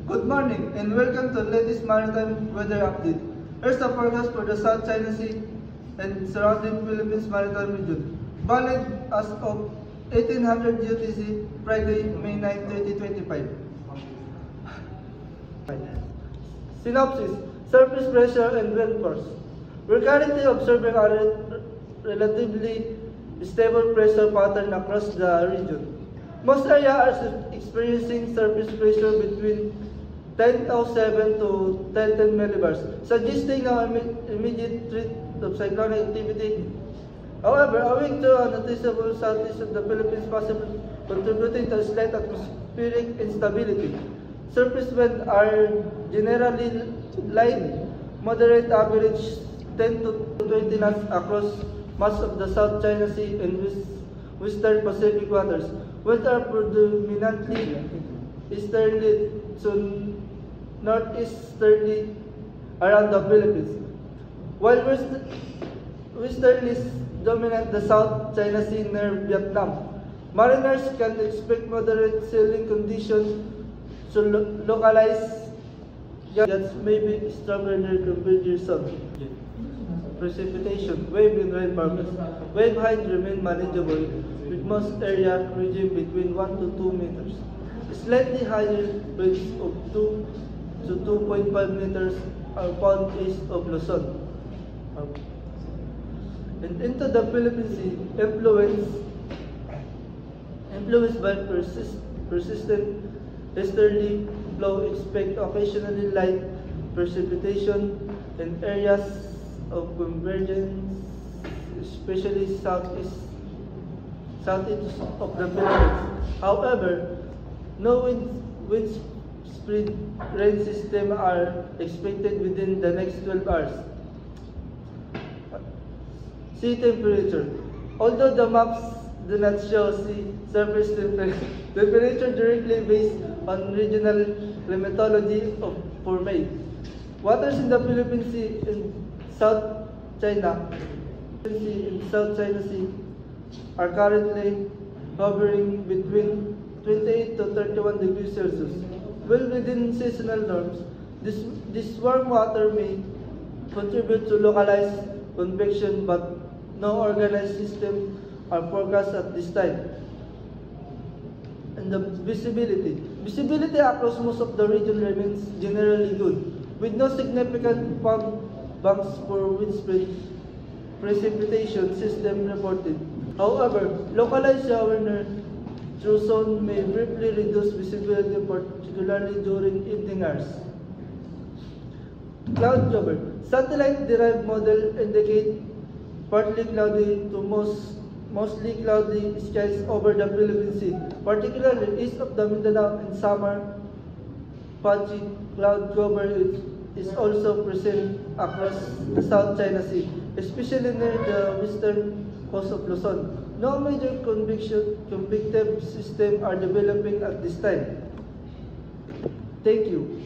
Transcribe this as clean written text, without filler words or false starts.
Good morning and welcome to latest maritime weather update. Here's the forecast for the South China Sea and surrounding Philippines maritime region. Valid as of 1800 UTC, Friday, May 9, 2025. Synopsis: surface pressure and wind force. We're currently observing a relatively stable pressure pattern across the region. Most areas are experiencing surface pressure between 1007 to 1010 millibars, suggesting no immediate threat of cyclonic activity. However, owing to a noticeable southeast of the Philippines possibly contributing to slight atmospheric instability, surface winds are generally light, moderate, average 10 to 20 knots across much of the South China Sea and Western Pacific waters. Winds are predominantly easterly to northeasterly around the Philippines, while westerlies dominate the South China Sea near Vietnam. Mariners can expect moderate sailing conditions, so localized gusts may be stronger near Converging Zone. Precipitation, wave and rain forecast. Wave height remain manageable, with most area ranging between 1 to 2 meters. Slightly higher waves of 2 to 2.5 meters are found east of Luzon. And into the Philippine Sea, influenced by persistent easterly flow, expect occasionally light precipitation in areas of convergence, especially southeast of the Philippines. However, no widespread rain system are expected within the next 12 hours. Sea temperature. Although the maps do not show sea surface temperature directly based on regional climatology for May, waters in the Philippine Sea and South China Sea are currently hovering between 28 to 31 degrees Celsius. Well within seasonal norms, this warm water may contribute to localized convection, but no organized system are forecast at this time. And the visibility across most of the region remains generally good, with no significant fog banks for widespread precipitation system reported. However, localized shower through zone may briefly reduce visibility, particularly during evening hours. Cloud cover. Satellite-derived model indicate partly cloudy to mostly cloudy skies over the Philippine Sea, particularly east of the Mindanao and summer. Patchy cloud cover is also present across the South China Sea, especially near the western coast of Luzon. No major convective system are developing at this time. Thank you.